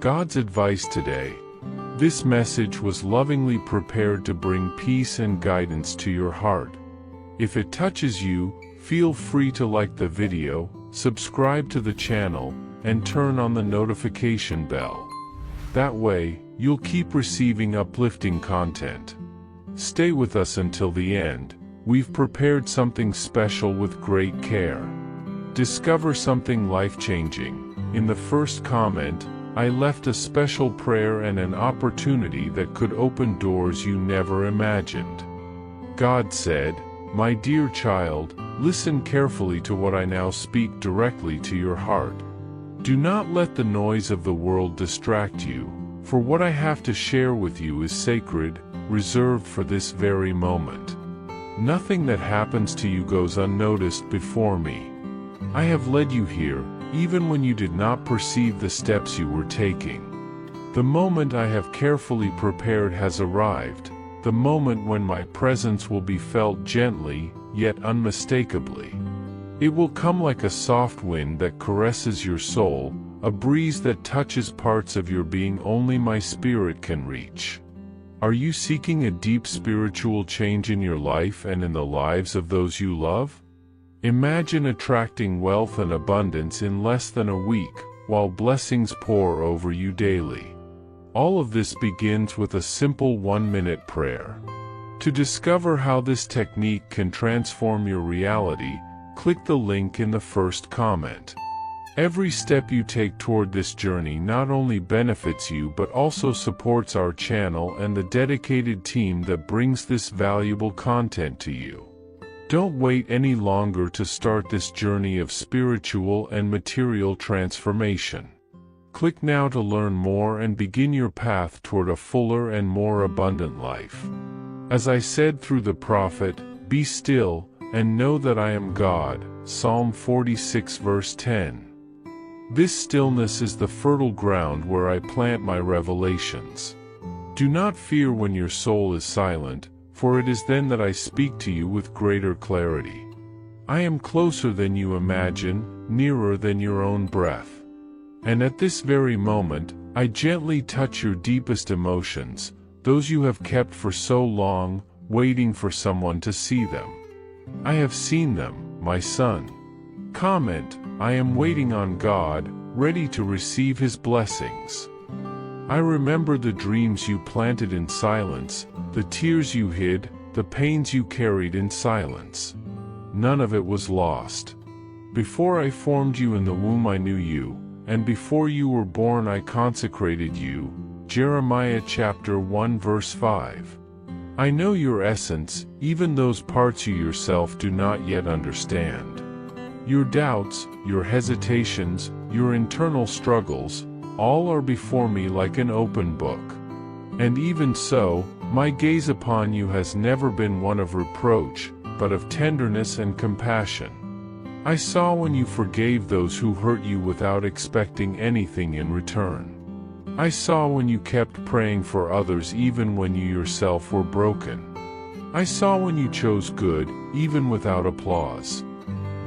God's advice today. This message was lovingly prepared to bring peace and guidance to your heart. If it touches you, feel free to like the video, subscribe to the channel, and turn on the notification bell. That way, you'll keep receiving uplifting content. Stay with us until the end. We've prepared something special with great care. Discover something life-changing. In the first comment, I left a special prayer and an opportunity that could open doors you never imagined. God said, "My dear child, listen carefully to what I now speak directly to your heart. Do not let the noise of the world distract you, for what I have to share with you is sacred, reserved for this very moment. Nothing that happens to you goes unnoticed before me. I have led you here, even when you did not perceive the steps you were taking. The moment I have carefully prepared has arrived, the moment when my presence will be felt gently, yet unmistakably. It will come like a soft wind that caresses your soul, a breeze that touches parts of your being only my spirit can reach. Are you seeking a deep spiritual change in your life and in the lives of those you love? Imagine attracting wealth and abundance in less than a week, while blessings pour over you daily. All of this begins with a simple 1-minute prayer. To discover how this technique can transform your reality, click the link in the first comment. Every step you take toward this journey not only benefits you but also supports our channel and the dedicated team that brings this valuable content to you. Don't wait any longer to start this journey of spiritual and material transformation. Click now to learn more and begin your path toward a fuller and more abundant life. As I said through the prophet, "Be still, and know that I am God," Psalm 46 verse 10. This stillness is the fertile ground where I plant my revelations. Do not fear when your soul is silent, for it is then that I speak to you with greater clarity. I am closer than you imagine, nearer than your own breath. And at this very moment, I gently touch your deepest emotions, those you have kept for so long, waiting for someone to see them. I have seen them, my son. Comment, I am waiting on God, ready to receive His blessings. I remember the dreams you planted in silence, the tears you hid, the pains you carried in silence. None of it was lost. Before I formed you in the womb I knew you, and before you were born I consecrated you. Jeremiah chapter 1 verse 5. I know your essence, even those parts you yourself do not yet understand. Your doubts, your hesitations, your internal struggles, all are before me like an open book. And even so, my gaze upon you has never been one of reproach, but of tenderness and compassion. I saw when you forgave those who hurt you without expecting anything in return. I saw when you kept praying for others even when you yourself were broken. I saw when you chose good, even without applause.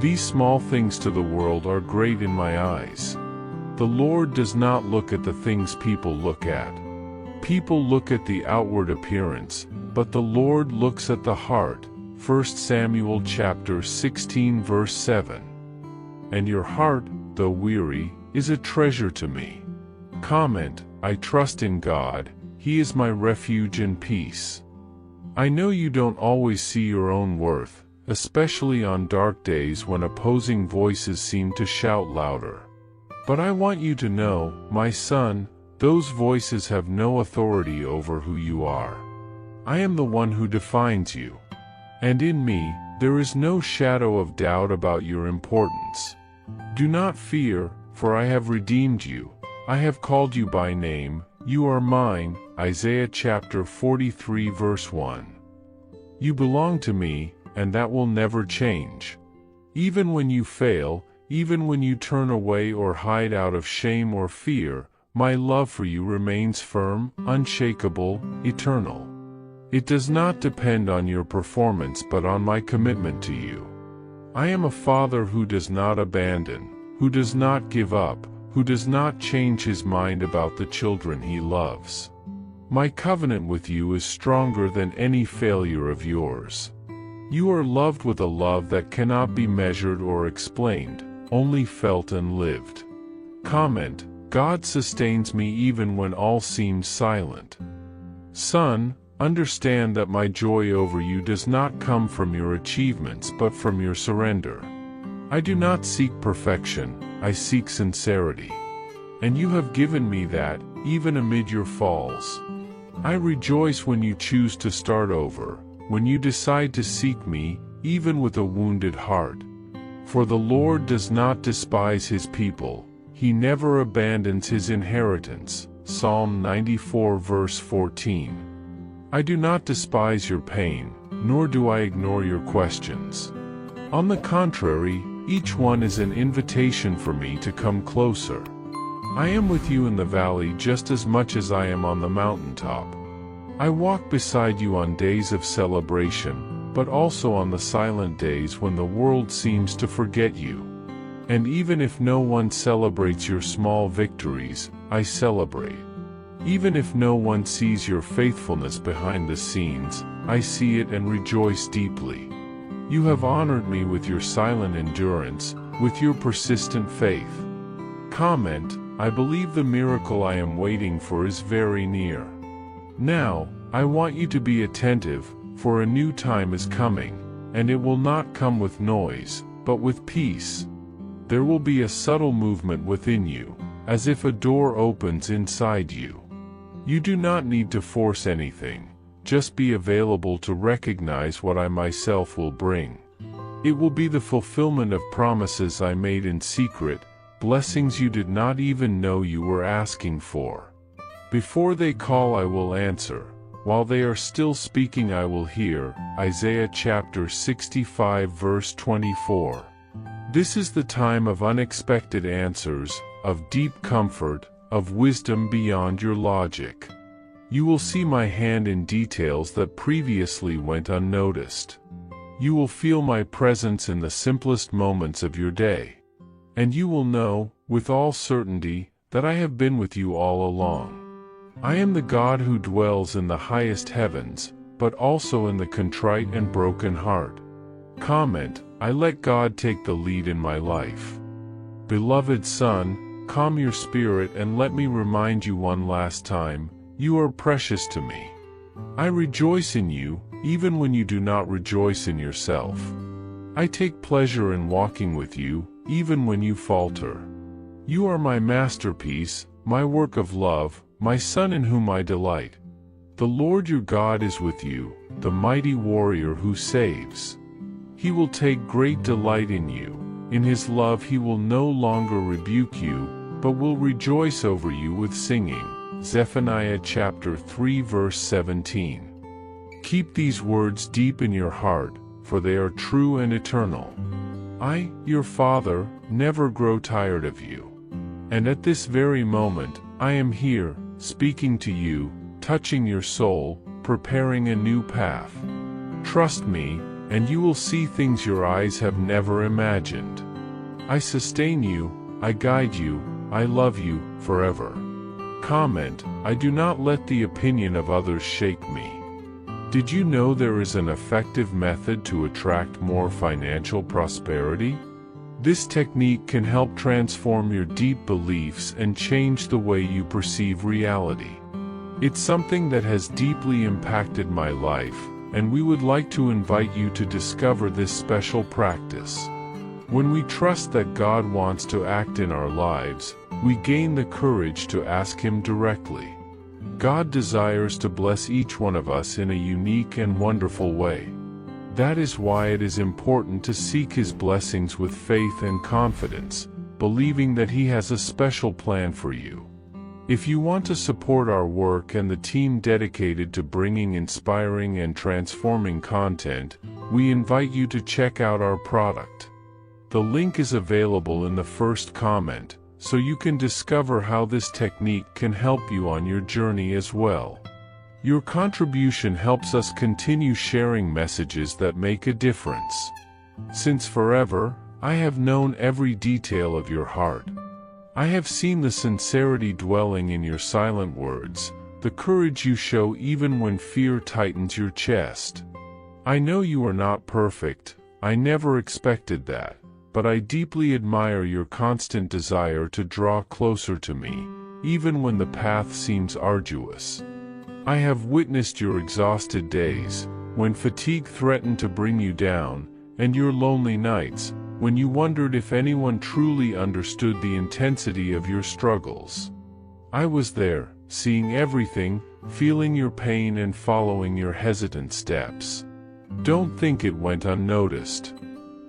These small things to the world are great in my eyes. The Lord does not look at the things people look at. People look at the outward appearance, but the Lord looks at the heart. 1 Samuel chapter 16 verse 7. And your heart, though weary, is a treasure to me. Comment, I trust in God, He is my refuge and peace. I know you don't always see your own worth, especially on dark days when opposing voices seem to shout louder. But I want you to know, my son, those voices have no authority over who you are. I am the one who defines you. And in me, there is no shadow of doubt about your importance. Do not fear, for I have redeemed you. I have called you by name, you are mine. Isaiah chapter 43 verse 1. You belong to me, and that will never change. Even when you fail, even when you turn away or hide out of shame or fear, my love for you remains firm, unshakable, eternal. It does not depend on your performance but on my commitment to you. I am a Father who does not abandon, who does not give up, who does not change his mind about the children he loves. My covenant with you is stronger than any failure of yours. You are loved with a love that cannot be measured or explained, only felt and lived. Comment: God sustains me even when all seems silent. Son, understand that my joy over you does not come from your achievements but from your surrender. I do not seek perfection, I seek sincerity. And you have given me that, even amid your falls. I rejoice when you choose to start over, when you decide to seek me, even with a wounded heart. For the Lord does not despise his people, he never abandons his inheritance. Psalm 94 verse 14. I do not despise your pain, nor do I ignore your questions. On the contrary, each one is an invitation for me to come closer. I am with you in the valley just as much as I am on the mountaintop. I walk beside you on days of celebration, but also on the silent days when the world seems to forget you. And even if no one celebrates your small victories, I celebrate. Even if no one sees your faithfulness behind the scenes, I see it and rejoice deeply. You have honored me with your silent endurance, with your persistent faith. Comment: I believe the miracle I am waiting for is very near. Now, I want you to be attentive, for a new time is coming, and it will not come with noise, but with peace. There will be a subtle movement within you, as if a door opens inside you. You do not need to force anything, just be available to recognize what I myself will bring. It will be the fulfillment of promises I made in secret, blessings you did not even know you were asking for. Before they call I will answer, while they are still speaking I will hear. Isaiah chapter 65 verse 24. This is the time of unexpected answers, of deep comfort, of wisdom beyond your logic. You will see my hand in details that previously went unnoticed. You will feel my presence in the simplest moments of your day. And you will know, with all certainty, that I have been with you all along. I am the God who dwells in the highest heavens, but also in the contrite and broken heart. Comment: I let God take the lead in my life. Beloved son, calm your spirit and let me remind you one last time, you are precious to me. I rejoice in you, even when you do not rejoice in yourself. I take pleasure in walking with you, even when you falter. You are my masterpiece, my work of love, my son in whom I delight. The Lord your God is with you, the mighty warrior who saves. He will take great delight in you. In his love he will no longer rebuke you, but will rejoice over you with singing. Zephaniah chapter 3 verse 17. Keep these words deep in your heart, for they are true and eternal. I, your Father, never grow tired of you. And at this very moment, I am here, speaking to you, touching your soul, preparing a new path. Trust me, and you will see things your eyes have never imagined. I sustain you, I guide you, I love you, forever. Comment: I do not let the opinion of others shake me. Did you know there is an effective method to attract more financial prosperity? This technique can help transform your deep beliefs and change the way you perceive reality. It's something that has deeply impacted my life, and we would like to invite you to discover this special practice. When we trust that God wants to act in our lives, we gain the courage to ask Him directly. God desires to bless each one of us in a unique and wonderful way. That is why it is important to seek His blessings with faith and confidence, believing that He has a special plan for you. If you want to support our work and the team dedicated to bringing inspiring and transforming content, we invite you to check out our product. The link is available in the first comment, so you can discover how this technique can help you on your journey as well. Your contribution helps us continue sharing messages that make a difference. Since forever, I have known every detail of your heart. I have seen the sincerity dwelling in your silent words, the courage you show even when fear tightens your chest. I know you are not perfect, I never expected that, but I deeply admire your constant desire to draw closer to me, even when the path seems arduous. I have witnessed your exhausted days, when fatigue threatened to bring you down, and your lonely nights, when you wondered if anyone truly understood the intensity of your struggles. I was there, seeing everything, feeling your pain and following your hesitant steps. Don't think it went unnoticed.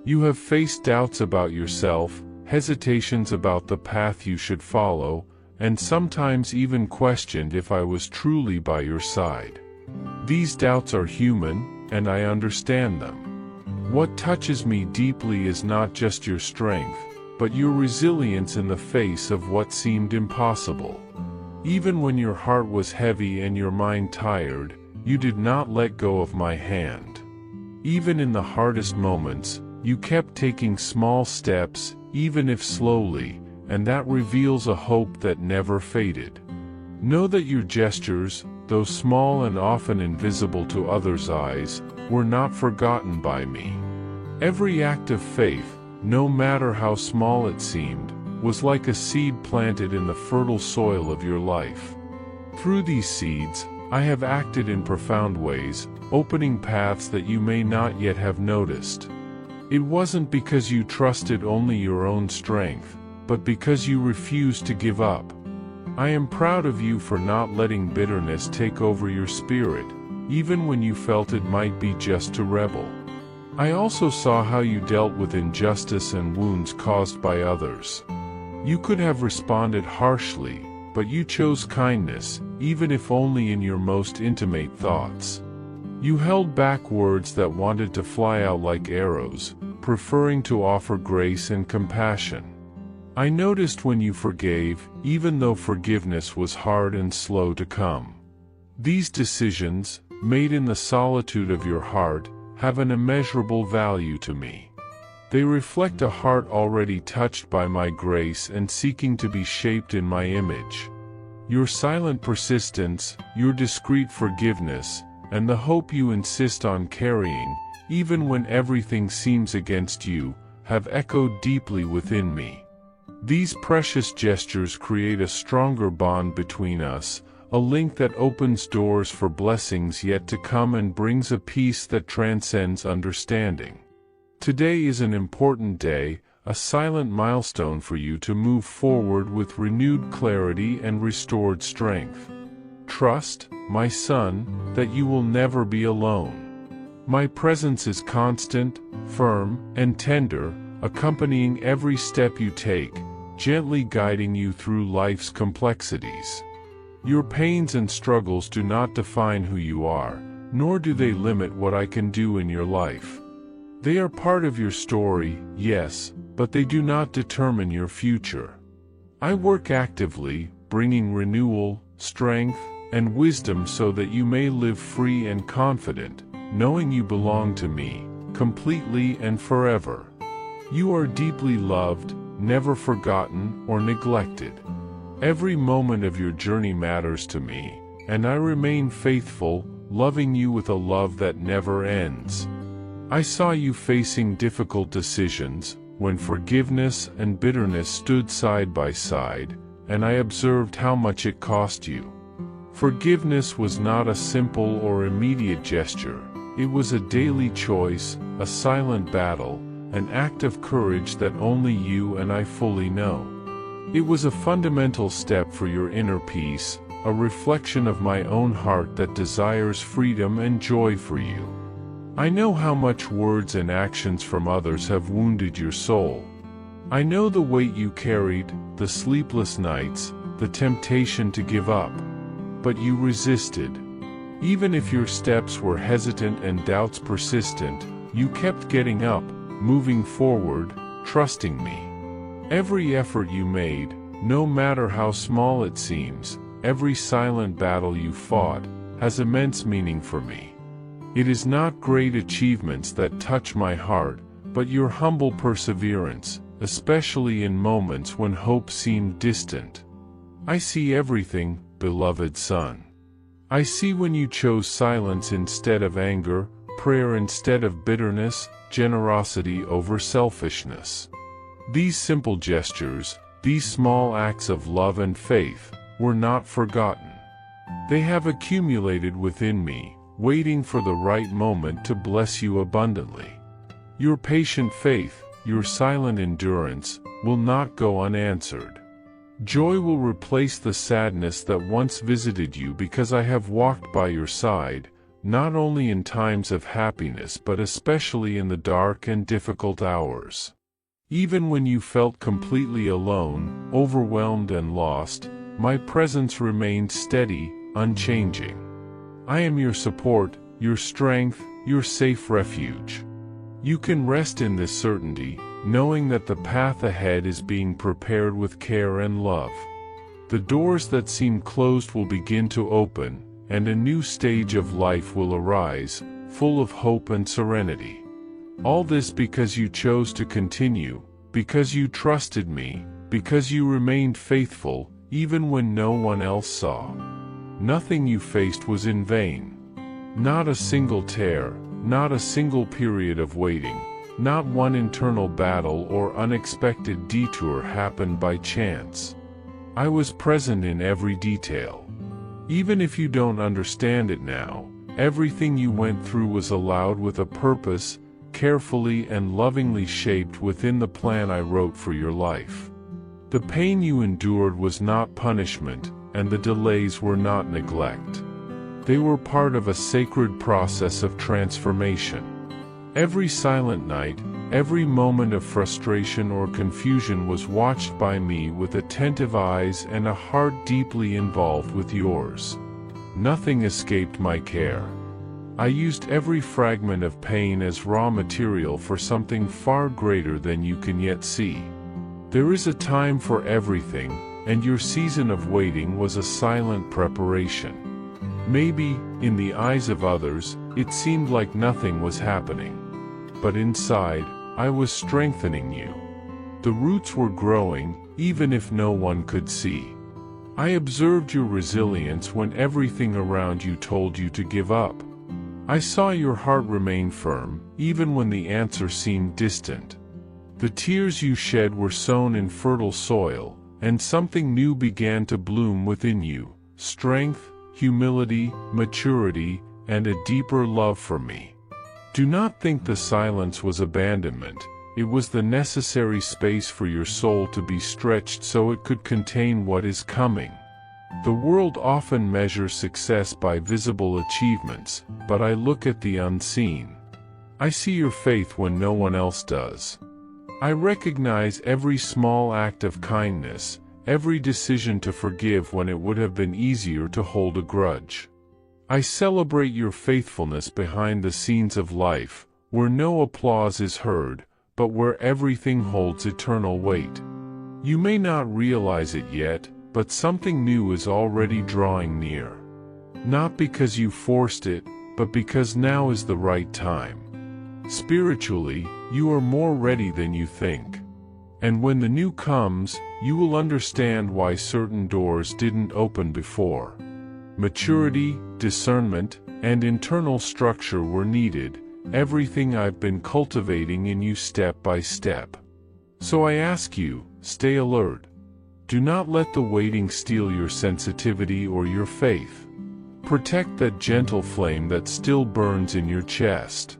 You have faced doubts about yourself, hesitations about the path you should follow, and sometimes even questioned if I was truly by your side. These doubts are human, and I understand them. What touches me deeply is not just your strength, but your resilience in the face of what seemed impossible. Even when your heart was heavy and your mind tired, you did not let go of my hand. Even in the hardest moments, you kept taking small steps, even if slowly, and that reveals a hope that never faded. Know that your gestures, though small and often invisible to others' eyes, were not forgotten by me. Every act of faith, no matter how small it seemed, was like a seed planted in the fertile soil of your life. Through these seeds, I have acted in profound ways, opening paths that you may not yet have noticed. It wasn't because you trusted only your own strength, but because you refused to give up. I am proud of you for not letting bitterness take over your spirit, even when you felt it might be just to rebel. I also saw how you dealt with injustice and wounds caused by others. You could have responded harshly, but you chose kindness, even if only in your most intimate thoughts. You held back words that wanted to fly out like arrows, preferring to offer grace and compassion. I noticed when you forgave, even though forgiveness was hard and slow to come. These decisions, made in the solitude of your heart, have an immeasurable value to me. They reflect a heart already touched by my grace and seeking to be shaped in my image. Your silent persistence, your discreet forgiveness, and the hope you insist on carrying, even when everything seems against you, have echoed deeply within me. These precious gestures create a stronger bond between us, a link that opens doors for blessings yet to come and brings a peace that transcends understanding. Today is an important day, a silent milestone for you to move forward with renewed clarity and restored strength. Trust, my son, that you will never be alone. My presence is constant, firm, and tender, accompanying every step you take, gently guiding you through life's complexities. Your pains and struggles do not define who you are, nor do they limit what I can do in your life. They are part of your story, yes, but they do not determine your future. I work actively, bringing renewal, strength, and wisdom so that you may live free and confident, knowing you belong to me, completely and forever. You are deeply loved, never forgotten or neglected. Every moment of your journey matters to me, and I remain faithful, loving you with a love that never ends. I saw you facing difficult decisions, when forgiveness and bitterness stood side by side, and I observed how much it cost you. Forgiveness was not a simple or immediate gesture, it was a daily choice, a silent battle, an act of courage that only you and I fully know. It was a fundamental step for your inner peace, a reflection of my own heart that desires freedom and joy for you. I know how much words and actions from others have wounded your soul. I know the weight you carried, the sleepless nights, the temptation to give up. But you resisted. Even if your steps were hesitant and doubts persistent, you kept getting up, moving forward, trusting me. Every effort you made, no matter how small it seems, every silent battle you fought, has immense meaning for me. It is not great achievements that touch my heart, but your humble perseverance, especially in moments when hope seemed distant. I see everything, beloved son. I see when you chose silence instead of anger, prayer instead of bitterness, generosity over selfishness. These simple gestures, these small acts of love and faith, were not forgotten. They have accumulated within me, waiting for the right moment to bless you abundantly. Your patient faith, your silent endurance, will not go unanswered. Joy will replace the sadness that once visited you because I have walked by your side, not only in times of happiness but especially in the dark and difficult hours. Even when you felt completely alone, overwhelmed and lost, my presence remained steady, unchanging. I am your support, your strength, your safe refuge. You can rest in this certainty, knowing that the path ahead is being prepared with care and love. The doors that seem closed will begin to open, and a new stage of life will arise, full of hope and serenity. All this because you chose to continue, because you trusted me, because you remained faithful, even when no one else saw. Nothing you faced was in vain. Not a single tear, not a single period of waiting, not one internal battle or unexpected detour happened by chance. I was present in every detail. Even if you don't understand it now, everything you went through was allowed with a purpose, carefully and lovingly shaped within the plan I wrote for your life. The pain you endured was not punishment, and the delays were not neglect. They were part of a sacred process of transformation. Every silent night, every moment of frustration or confusion was watched by me with attentive eyes and a heart deeply involved with yours. Nothing escaped my care. I used every fragment of pain as raw material for something far greater than you can yet see. There is a time for everything, and your season of waiting was a silent preparation. Maybe, in the eyes of others, it seemed like nothing was happening. But inside, I was strengthening you. The roots were growing, even if no one could see. I observed your resilience when everything around you told you to give up. I saw your heart remain firm, even when the answer seemed distant. The tears you shed were sown in fertile soil, and something new began to bloom within you: strength, humility, maturity, and a deeper love for me. Do not think the silence was abandonment. It was the necessary space for your soul to be stretched so it could contain what is coming. The world often measures success by visible achievements, but I look at the unseen. I see your faith when no one else does. I recognize every small act of kindness, every decision to forgive when it would have been easier to hold a grudge. I celebrate your faithfulness behind the scenes of life, where no applause is heard, but where everything holds eternal weight. You may not realize it yet, but something new is already drawing near. Not because you forced it, but because now is the right time. Spiritually, you are more ready than you think. And when the new comes, you will understand why certain doors didn't open before. Maturity, discernment, and internal structure were needed, everything I've been cultivating in you step by step. So I ask you, stay alert. Do not let the waiting steal your sensitivity or your faith. Protect that gentle flame that still burns in your chest.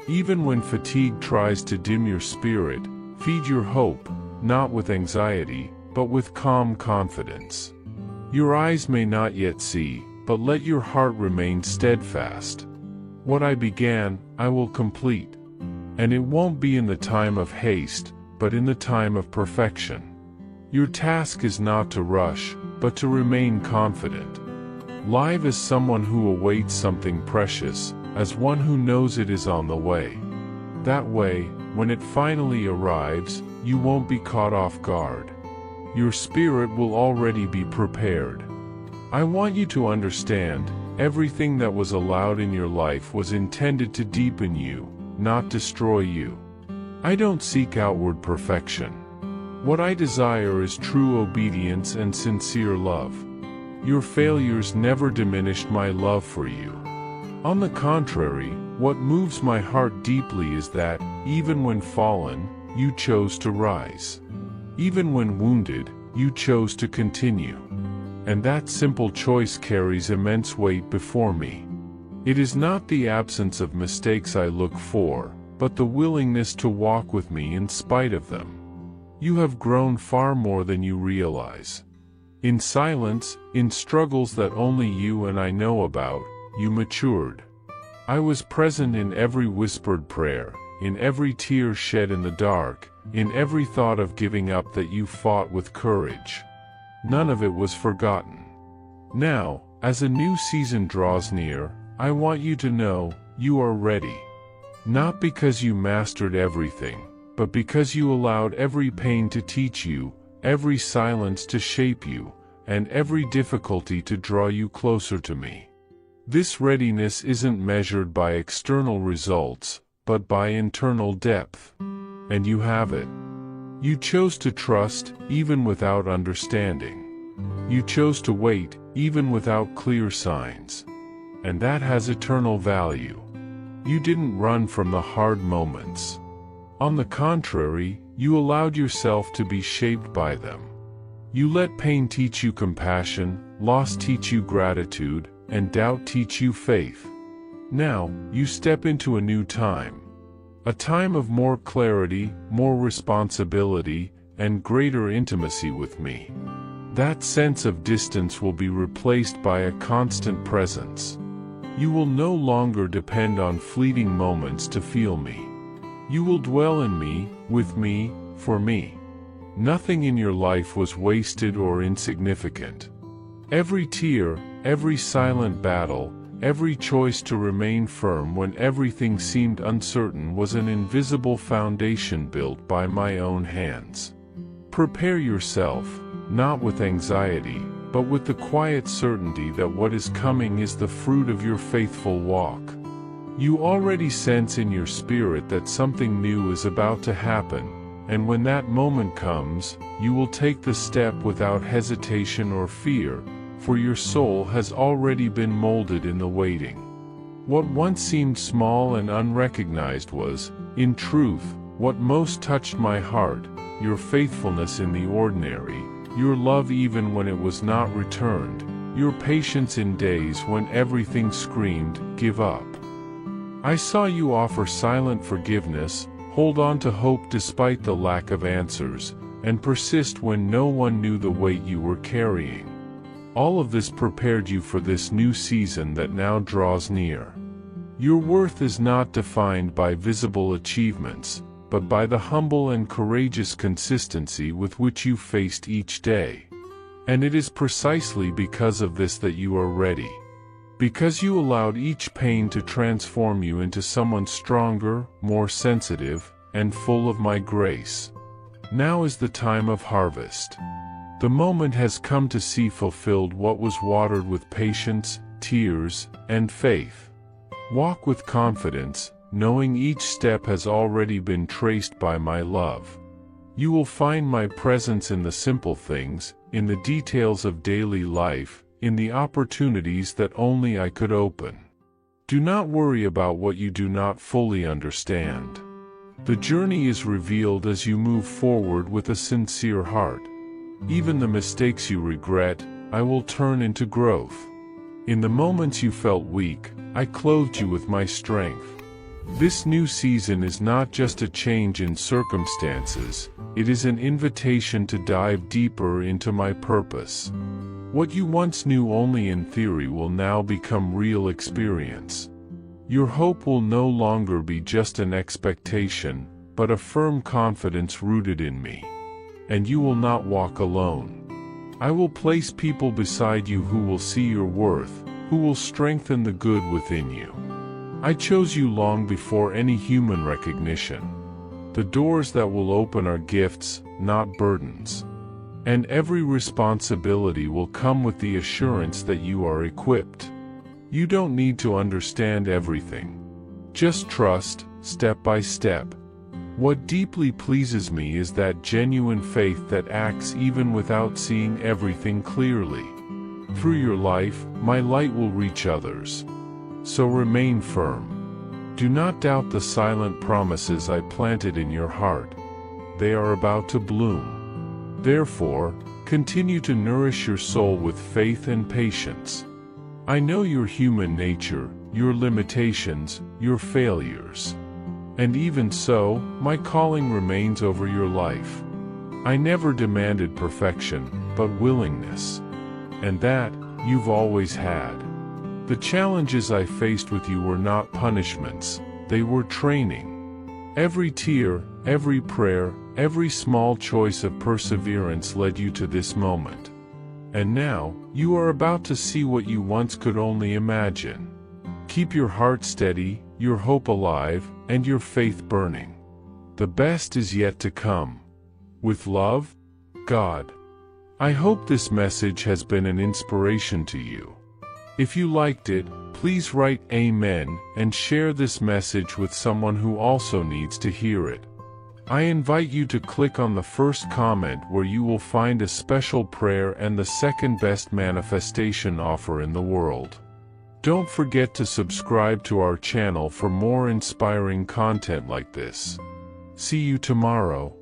Even when fatigue tries to dim your spirit, feed your hope, not with anxiety, but with calm confidence. Your eyes may not yet see, but let your heart remain steadfast. What I began, I will complete. And it won't be in the time of haste, but in the time of perfection. Your task is not to rush, but to remain confident. Live as someone who awaits something precious, as one who knows it is on the way. That way, when it finally arrives, you won't be caught off guard. Your spirit will already be prepared. I want you to understand, everything that was allowed in your life was intended to deepen you, not destroy you. I don't seek outward perfection. What I desire is true obedience and sincere love. Your failures never diminished my love for you. On the contrary, what moves my heart deeply is that, even when fallen, you chose to rise. Even when wounded, you chose to continue. And that simple choice carries immense weight before me. It is not the absence of mistakes I look for, but the willingness to walk with me in spite of them. You have grown far more than you realize. In silence, in struggles that only you and I know about, you matured. I was present in every whispered prayer, in every tear shed in the dark, in every thought of giving up that you fought with courage. None of it was forgotten. Now, as a new season draws near, I want you to know, you are ready. Not because you mastered everything, but because you allowed every pain to teach you, every silence to shape you, and every difficulty to draw you closer to me. This readiness isn't measured by external results, but by internal depth. And you have it. You chose to trust, even without understanding. You chose to wait, even without clear signs. And that has eternal value. You didn't run from the hard moments. On the contrary, you allowed yourself to be shaped by them. You let pain teach you compassion, loss teach you gratitude, and doubt teach you faith. Now, you step into a new time. A time of more clarity, more responsibility, and greater intimacy with me. That sense of distance will be replaced by a constant presence. You will no longer depend on fleeting moments to feel me. You will dwell in me, with me, for me. Nothing in your life was wasted or insignificant. Every tear, every silent battle, every choice to remain firm when everything seemed uncertain was an invisible foundation built by my own hands. Prepare yourself, not with anxiety, but with the quiet certainty that what is coming is the fruit of your faithful walk. You already sense in your spirit that something new is about to happen, and when that moment comes, you will take the step without hesitation or fear, for your soul has already been molded in the waiting. What once seemed small and unrecognized was, in truth, what most touched my heart, your faithfulness in the ordinary, your love even when it was not returned, your patience in days when everything screamed, "Give up." I saw you offer silent forgiveness, hold on to hope despite the lack of answers, and persist when no one knew the weight you were carrying. All of this prepared you for this new season that now draws near. Your worth is not defined by visible achievements, but by the humble and courageous consistency with which you faced each day. And it is precisely because of this that you are ready. Because you allowed each pain to transform you into someone stronger, more sensitive, and full of my grace. Now is the time of harvest. The moment has come to see fulfilled what was watered with patience, tears, and faith. Walk with confidence, knowing each step has already been traced by my love. You will find my presence in the simple things, in the details of daily life, in the opportunities that only I could open. Do not worry about what you do not fully understand. The journey is revealed as you move forward with a sincere heart. Even the mistakes you regret, I will turn into growth. In the moments you felt weak, I clothed you with my strength. This new season is not just a change in circumstances, it is an invitation to dive deeper into my purpose. What you once knew only in theory will now become real experience. Your hope will no longer be just an expectation, but a firm confidence rooted in me. And you will not walk alone. I will place people beside you who will see your worth, who will strengthen the good within you. I chose you long before any human recognition. The doors that will open are gifts, not burdens. And every responsibility will come with the assurance that you are equipped. You don't need to understand everything. Just trust, step by step. What deeply pleases me is that genuine faith that acts even without seeing everything clearly. Through your life, my light will reach others. So remain firm. Do not doubt the silent promises I planted in your heart. They are about to bloom. Therefore, continue to nourish your soul with faith and patience. I know your human nature, your limitations, your failures. And even so, my calling remains over your life. I never demanded perfection, but willingness. And that, you've always had. The challenges I faced with you were not punishments, they were training. Every tear, every prayer, every small choice of perseverance led you to this moment. And now, you are about to see what you once could only imagine. Keep your heart steady, your hope alive, and your faith burning. The best is yet to come. With love, God. I hope this message has been an inspiration to you. If you liked it, please write Amen and share this message with someone who also needs to hear it. I invite you to click on the first comment where you will find a special prayer and the second best manifestation offer in the world. Don't forget to subscribe to our channel for more inspiring content like this. See you tomorrow.